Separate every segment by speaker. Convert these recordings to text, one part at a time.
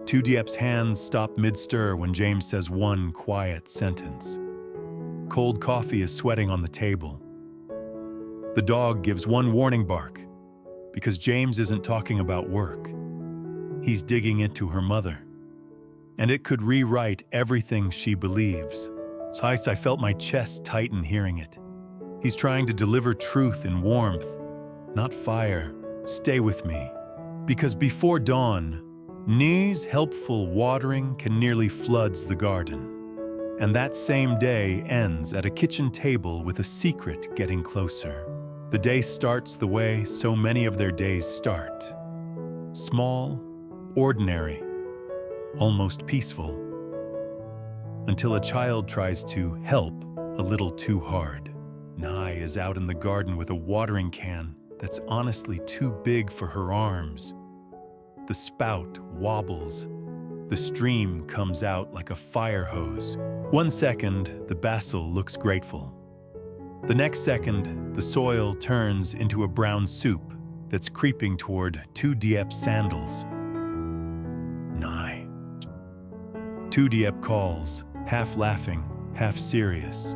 Speaker 1: Diep's hands stop mid-stir when James says one quiet sentence. Cold coffee is sweating on the table. The dog gives one warning bark, because James isn't talking about work. He's digging into her mother. And it could rewrite everything she believes. I felt my chest tighten hearing it. He's trying to deliver truth in warmth, not fire. Stay with me. Because before dawn, Ni's helpful watering can nearly floods the garden. And that same day ends at a kitchen table with a secret getting closer. The day starts the way so many of their days start. Small, ordinary, almost peaceful. Until a child tries to help a little too hard. Ni is out in the garden with a watering can that's honestly too big for her arms. The spout wobbles. The stream comes out like a fire hose. 1 second, the basil looks grateful. The next second, the soil turns into a brown soup that's creeping toward Diep's sandals. Ni. Diep calls, half laughing, half serious.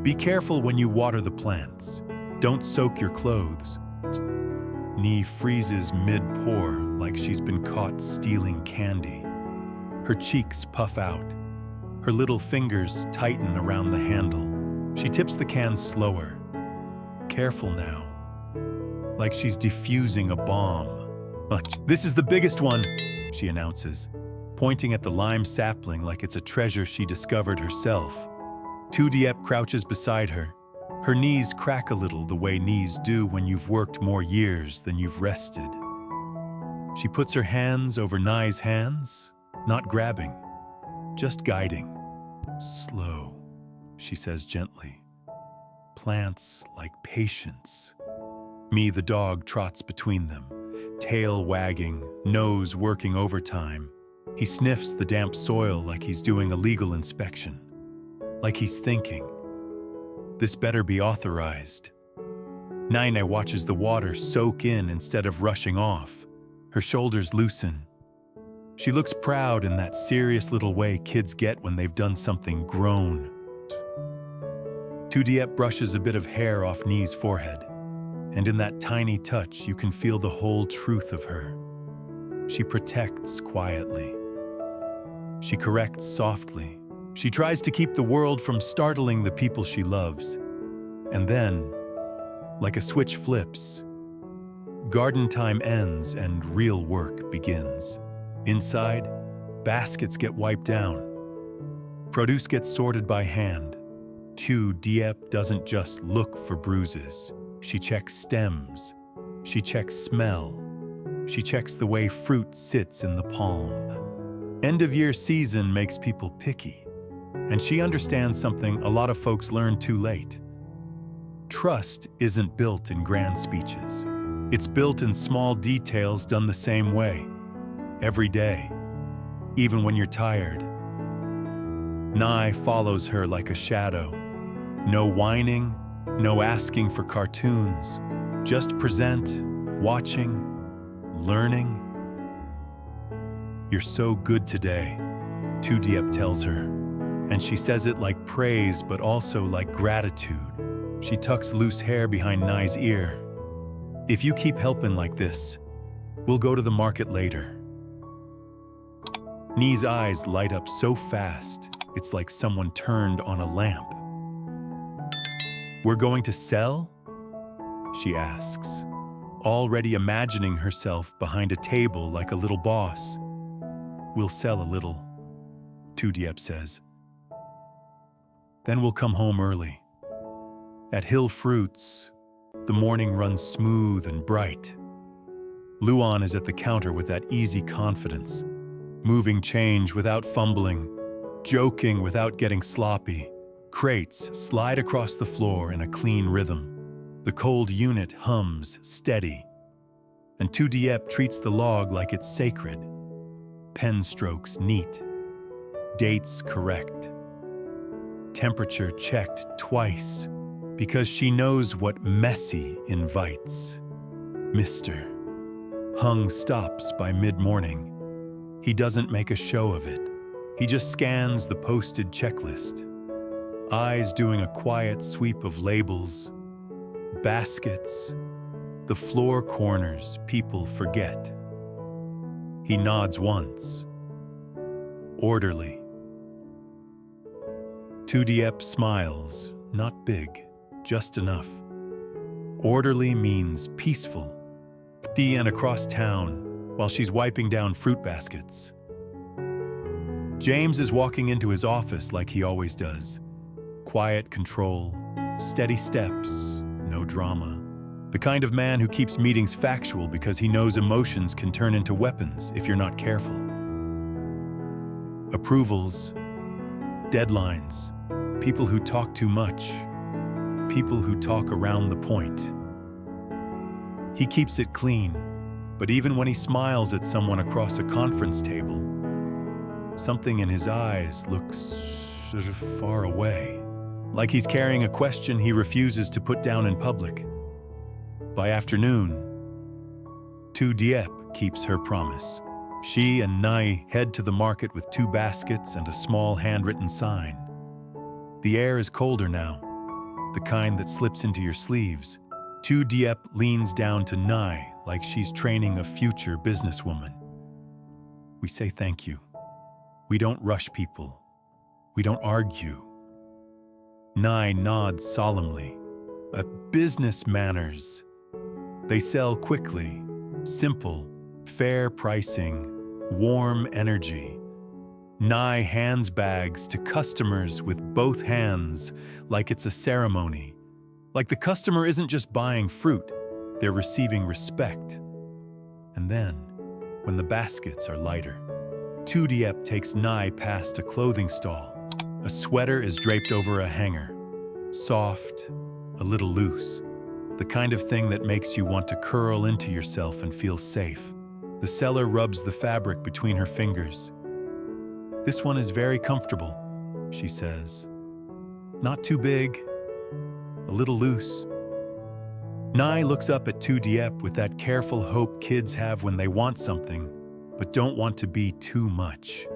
Speaker 1: Be careful when you water the plants. Don't soak your clothes. Ni freezes mid-pour like she's been caught stealing candy. Her cheeks puff out. Her little fingers tighten around the handle. She tips the can slower. Careful now. Like she's defusing a bomb. This is the biggest one, she announces, pointing at the lime sapling like it's a treasure she discovered herself. Diep crouches beside her. Her knees crack a little the way knees do when you've worked more years than you've rested. She puts her hands over Ni's hands, not grabbing, just guiding. Slow, she says gently. Plants like patience. Me, the dog, trots between them, tail wagging, nose working overtime. He sniffs the damp soil like he's doing a legal inspection. Like he's thinking, this better be authorized. Nina watches the water soak in instead of rushing off. Her shoulders loosen. She looks proud in that serious little way kids get when they've done something grown. Diep brushes a bit of hair off Ni's forehead, and in that tiny touch you can feel the whole truth of her. She protects quietly. She corrects softly. She tries to keep the world from startling the people she loves. And then, like a switch flips, garden time ends and real work begins. Inside, baskets get wiped down. Produce gets sorted by hand. Diep doesn't just look for bruises. She checks stems. She checks smell. She checks the way fruit sits in the palm. End-of-year season makes people picky. And she understands something a lot of folks learn too late. Trust isn't built in grand speeches. It's built in small details done the same way, every day, even when you're tired. Ni follows her like a shadow. No whining, no asking for cartoons. Just present, watching, learning. You're so good today, Diep tells her. And she says it like praise, but also like gratitude. She tucks loose hair behind Ni's ear. If you keep helping like this, we'll go to the market later. Ni's eyes light up so fast, it's like someone turned on a lamp. We're going to sell? She asks, already imagining herself behind a table like a little boss. We'll sell a little, Diep says. Then we'll come home early. At Hill Fruits, the morning runs smooth and bright. Luan is at the counter with that easy confidence, moving change without fumbling, joking without getting sloppy. Crates slide across the floor in a clean rhythm. The cold unit hums steady. And Diep treats the log like it's sacred. Pen strokes neat. Dates correct. Temperature checked twice, because she knows what messy invites. Mr. Hung stops by mid-morning. He doesn't make a show of it. He just scans the posted checklist. Eyes doing a quiet sweep of labels, baskets, the floor corners people forget. He nods once. Orderly. Diep smiles, not big, just enough. Orderly means peaceful. And across town, while she's wiping down fruit baskets. James is walking into his office like he always does. Quiet control, steady steps, no drama. The kind of man who keeps meetings factual because he knows emotions can turn into weapons if you're not careful. Approvals, deadlines, people who talk too much, people who talk around the point. He keeps it clean, but even when he smiles at someone across a conference table, something in his eyes looks sort of far away, like he's carrying a question he refuses to put down in public. By afternoon, Diep keeps her promise. She and Nai head to the market with 2 baskets and a small handwritten sign. The air is colder now, the kind that slips into your sleeves. Diep leans down to Nai like she's training a future businesswoman. We say thank you. We don't rush people. We don't argue. Nai nods solemnly. Business manners. They sell quickly, simple, fair pricing, warm energy. Nai hands bags to customers with both hands like it's a ceremony. Like the customer isn't just buying fruit, they're receiving respect. And then, when the baskets are lighter, Diep takes Nai past a clothing stall. A sweater is draped over a hanger. Soft, a little loose. The kind of thing that makes you want to curl into yourself and feel safe. The seller rubs the fabric between her fingers. This one is very comfortable, she says. Not too big, a little loose. Nai looks up at Diep with that careful hope kids have when they want something, but don't want to be too much.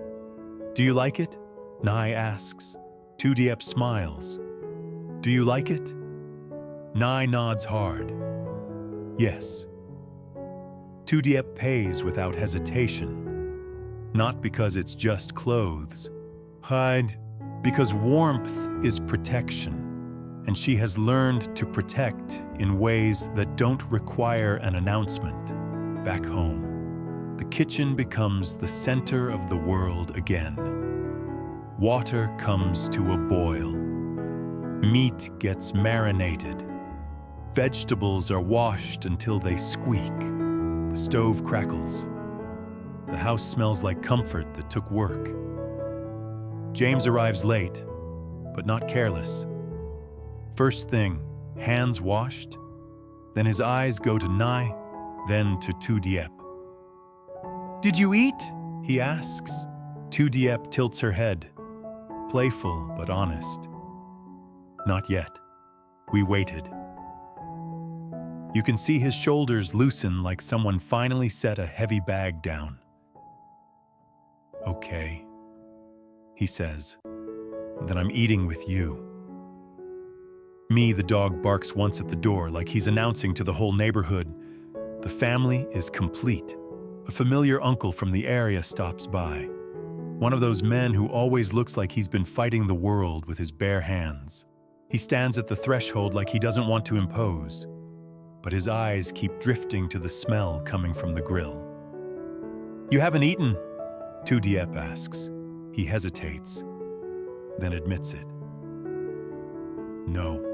Speaker 1: Do you like it? Nai asks. Diep smiles. Do you like it? Nai nods hard. Yes. Diep pays without hesitation. Not because it's just clothes. Hide, because warmth is protection. And she has learned to protect in ways that don't require an announcement. Back home, the kitchen becomes the center of the world again. Water comes to a boil. Meat gets marinated. Vegetables are washed until they squeak. The stove crackles. The house smells like comfort that took work. James arrives late, but not careless. First thing, hands washed. Then his eyes go to Nai, then to Diep. Did you eat? He asks. Diep tilts her head, playful but honest. Not yet. We waited. You can see his shoulders loosen like someone finally set a heavy bag down. Okay, he says. Then I'm eating with you. Me, the dog, barks once at the door like he's announcing to the whole neighborhood. The family is complete. A familiar uncle from the area stops by. One of those men who always looks like he's been fighting the world with his bare hands. He stands at the threshold like he doesn't want to impose, but his eyes keep drifting to the smell coming from the grill. You haven't eaten? Diep asks. He hesitates, then admits it. No.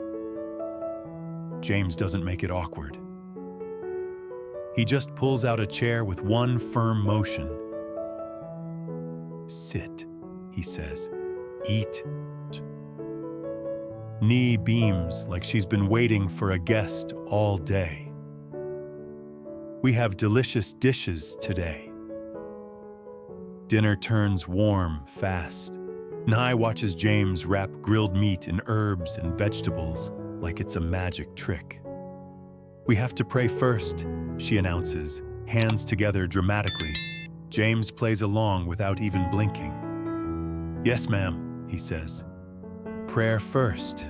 Speaker 1: James doesn't make it awkward. He just pulls out a chair with one firm motion. Sit, he says. Eat. Knee beams like she's been waiting for a guest all day. We have delicious dishes today. Dinner turns warm fast. Nai watches James wrap grilled meat in herbs and vegetables like it's a magic trick. We have to pray first, she announces, hands together dramatically. James plays along without even blinking. "Yes, ma'am," he says. "Prayer first."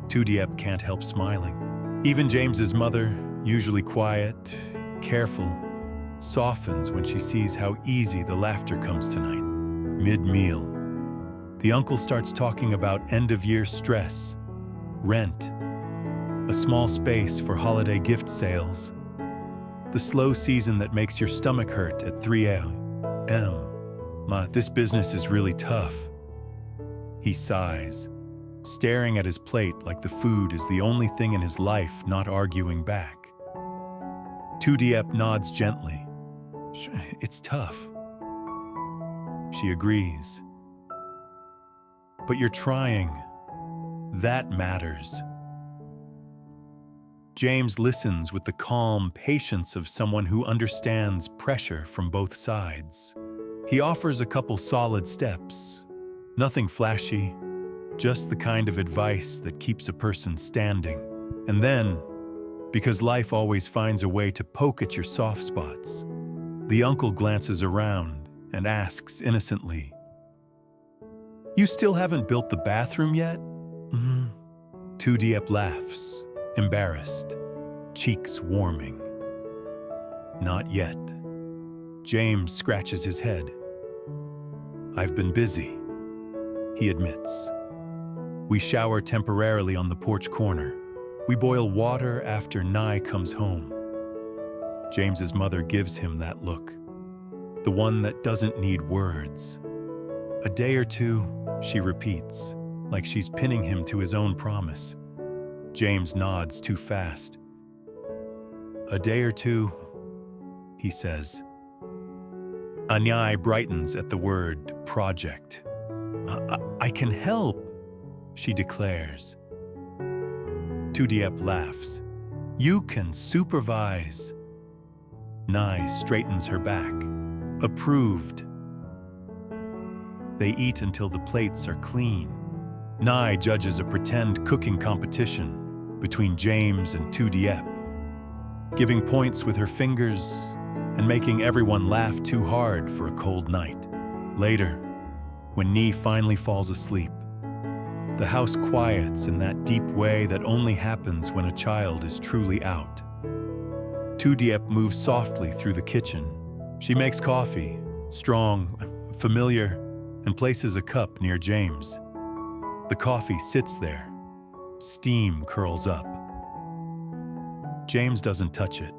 Speaker 1: Diep can't help smiling. Even James's mother, usually quiet, careful, softens when she sees how easy the laughter comes tonight. Mid-meal, the uncle starts talking about end-of-year stress, rent, a small space for holiday gift sales, the slow season that makes your stomach hurt at 3 a.m. "Ma, this business is really tough." He sighs, staring at his plate like the food is the only thing in his life not arguing back. Diep nods gently. "It's tough." She agrees. "But you're trying. That matters." James listens with the calm patience of someone who understands pressure from both sides. He offers a couple solid steps. Nothing flashy, just the kind of advice that keeps a person standing. And then, because life always finds a way to poke at your soft spots, the uncle glances around and asks innocently, "You still haven't built the bathroom yet?" Diep laughs, embarrassed, cheeks warming. "Not yet." James scratches his head. "I've been busy," he admits. We shower temporarily on the porch corner. We boil water after Nye comes home. James's mother gives him that look, the one that doesn't need words. "A day or two," she repeats, like she's pinning him to his own promise. James nods too fast. "A day or two," he says. Anyai brightens at the word project. I can help," she declares. Diep laughs. "You can supervise." Nye straightens her back. Approved. They eat until the plates are clean. Nye judges a pretend cooking competition between James and Diep, giving points with her fingers and making everyone laugh too hard for a cold night. Later, when Nye finally falls asleep, the house quiets in that deep way that only happens when a child is truly out. Diep moves softly through the kitchen. She makes coffee, strong, familiar, and places a cup near James. The coffee sits there. Steam curls up. James doesn't touch it.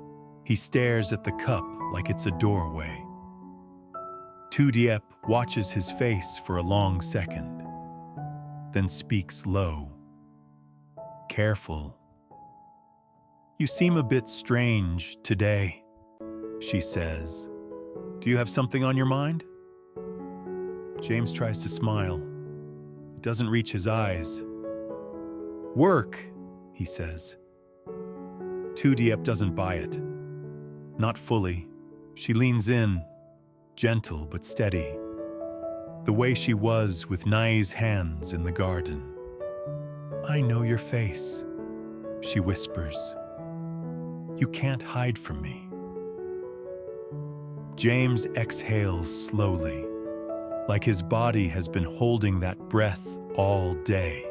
Speaker 1: He stares at the cup like it's a doorway. Diep watches his face for a long second, then speaks low. Careful. "You seem a bit strange today," she says. "Do you have something on your mind?" James tries to smile. It doesn't reach his eyes. "Work," he says. Diep doesn't buy it. Not fully. She leans in, gentle but steady, the way she was with Nye's hands in the garden. "I know your face," she whispers. "You can't hide from me." James exhales slowly, like his body has been holding that breath all day.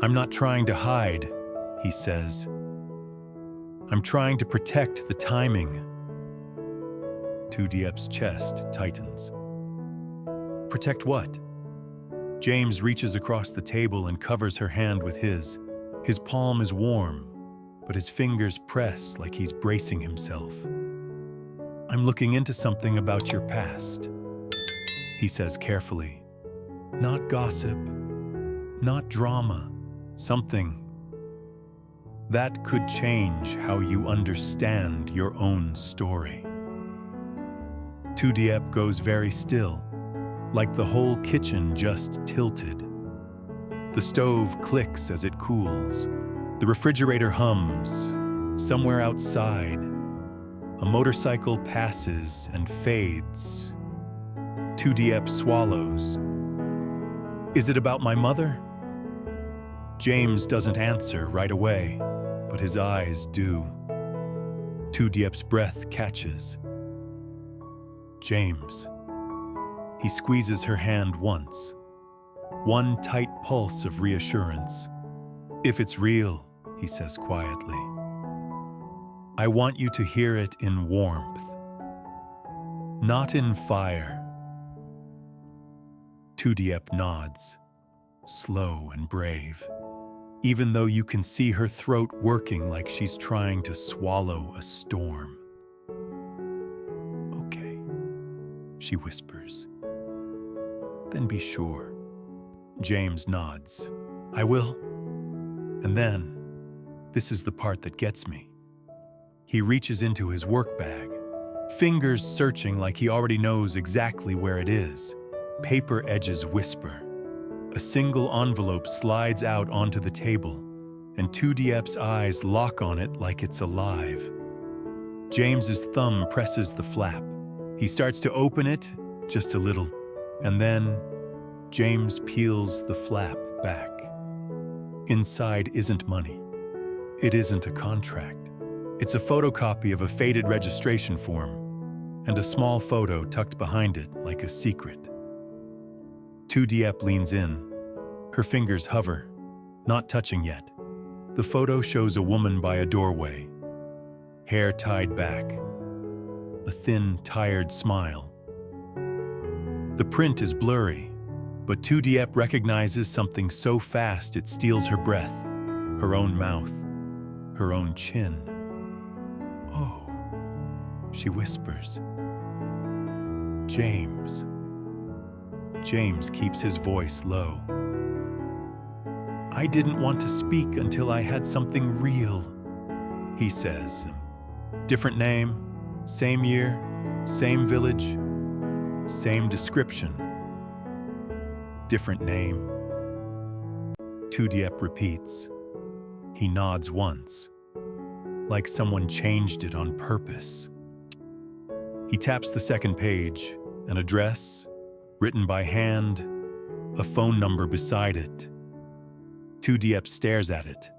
Speaker 1: "I'm not trying to hide," he says. "I'm trying to protect the timing." Diep's chest tightens. "Protect what?" James reaches across the table and covers her hand with his. His palm is warm, but his fingers press like he's bracing himself. "I'm looking into something about your past," he says carefully. "Not gossip, not drama, something that could change how you understand your own story." Diep goes very still, like the whole kitchen just tilted. The stove clicks as it cools. The refrigerator hums. Somewhere outside, a motorcycle passes and fades. Diep swallows. "Is it about my mother?" James doesn't answer right away, but his eyes do. Diep's breath catches. James. He squeezes her hand once. One tight pulse of reassurance. If it's real, he says quietly, I want you to hear it in warmth, not in fire. Diep nods, slow and brave, even though you can see her throat working like she's trying to swallow a storm. Okay, she whispers. Then be sure. James nods. I will. And then, this is the part that gets me. He reaches into his work bag, fingers searching like he already knows exactly where it is. Paper edges whisper. A single envelope slides out onto the table, and Diep's eyes lock on it like it's alive. James's thumb presses the flap. He starts to open it, just a little, and then James peels the flap back. Inside isn't money. It isn't a contract. It's a photocopy of a faded registration form, and a small photo tucked behind it like a secret. Diep leans in. Her fingers hover, not touching yet. The photo shows a woman by a doorway, hair tied back, a thin, tired smile. The print is blurry, but Diep recognizes something so fast it steals her breath, her own mouth, her own chin. Oh, she whispers. James. James keeps his voice low. I didn't want to speak until I had something real, he says. Different name, same year, same village, same description. Different name. Diep repeats. He nods once, like someone changed it on purpose. He taps the second page, an address, written by hand, a phone number beside it. Diep stares at it,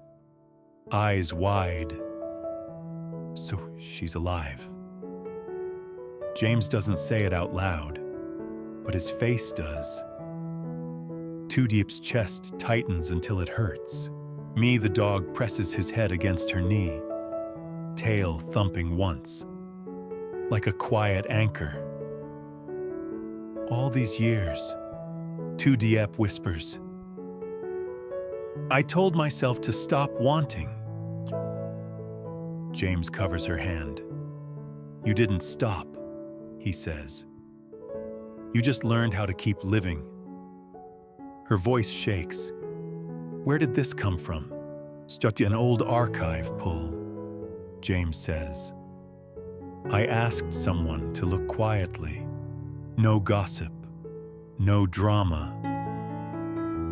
Speaker 1: eyes wide. So she's alive. James doesn't say it out loud, but his face does. Diep's chest tightens until it hurts. The dog presses his head against her knee, tail thumping once, like a quiet anchor. All these years, Diep whispers, I told myself to stop wanting. James covers her hand. You didn't stop, he says. You just learned how to keep living. Her voice shakes. Where did this come from? Just an old archive pull, James says. I asked someone to look quietly. No gossip, no drama.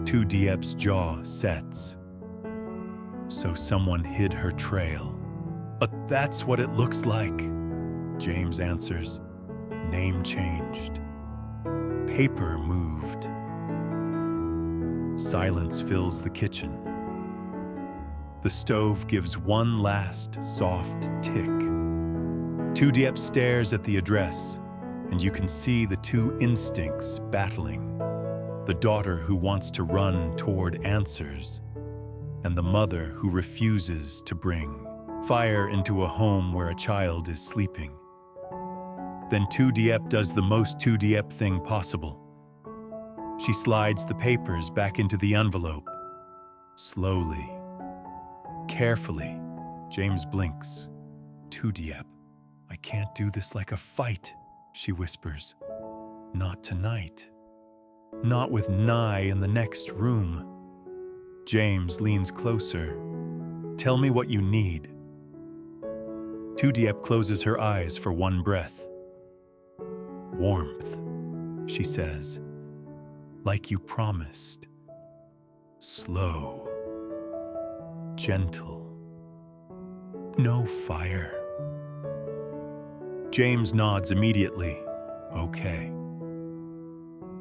Speaker 1: Diep's jaw sets. So someone hid her trail. But that's what it looks like, James answers. Name changed. Paper moved. Silence fills the kitchen. The stove gives one last soft tick. Diep stares at the address, and you can see the two instincts battling. The daughter who wants to run toward answers, and the mother who refuses to bring fire into a home where a child is sleeping. Then Diep does the most Diep thing possible. She slides the papers back into the envelope. Slowly, carefully, James blinks. Diep, I can't do this like a fight, she whispers. Not tonight. Not with Nye in the next room. James leans closer. Tell me what you need. Diep closes her eyes for one breath. Warmth, she says. Like you promised. Slow. Gentle. No fire. James nods immediately. Okay.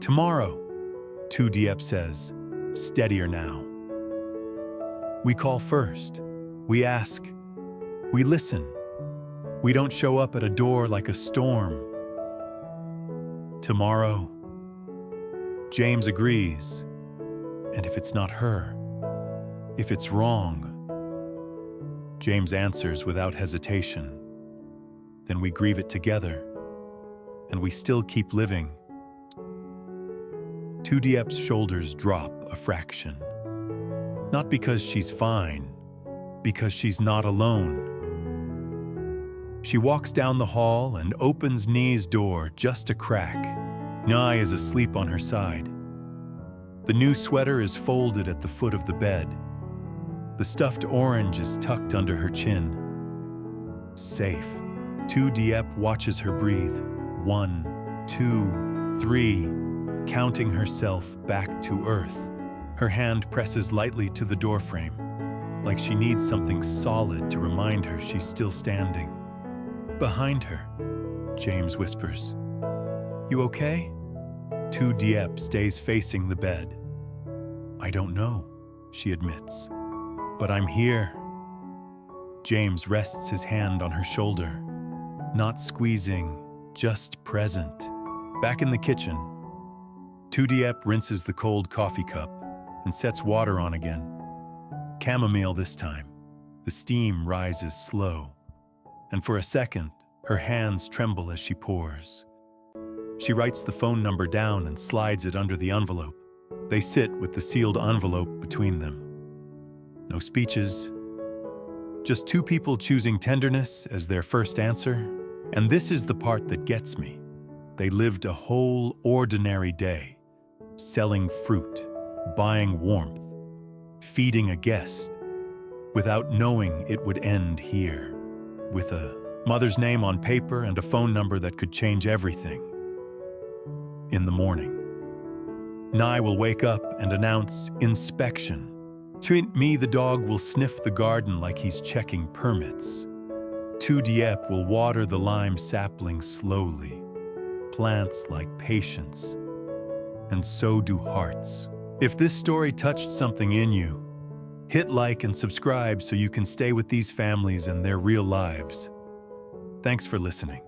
Speaker 1: Tomorrow, Diep says, steadier now. We call first. We ask. We listen. We don't show up at a door like a storm. Tomorrow? James agrees. And if it's not her? If it's wrong? James answers without hesitation. Then we grieve it together. And we still keep living. Diep's shoulders drop a fraction. Not because she's fine, because she's not alone. She walks down the hall and opens Nie's door just a crack. Nie is asleep on her side. The new sweater is folded at the foot of the bed. The stuffed orange is tucked under her chin. Safe. Diep watches her breathe. 1, 2, 3, counting herself back to earth. Her hand presses lightly to the doorframe, like she needs something solid to remind her she's still standing. Behind her, James whispers, "You okay?" Diep stays facing the bed. "I don't know," she admits, "but I'm here." James rests his hand on her shoulder, not squeezing, just present. Back in the kitchen, Diep rinses the cold coffee cup and sets water on again. Chamomile this time. The steam rises slow, and for a second, her hands tremble as she pours. She writes the phone number down and slides it under the envelope. They sit with the sealed envelope between them. No speeches, just two people choosing tenderness as their first answer. And this is the part that gets me. They lived a whole ordinary day, selling fruit, buying warmth, feeding a guest, without knowing it would end here, with a mother's name on paper and a phone number that could change everything. In the morning, Nie will wake up and announce inspection. Me, the dog, will sniff the garden like he's checking permits. Diep will water the lime sapling slowly. Plants like patience. And so do hearts. If this story touched something in you, hit like and subscribe so you can stay with these families and their real lives. Thanks for listening.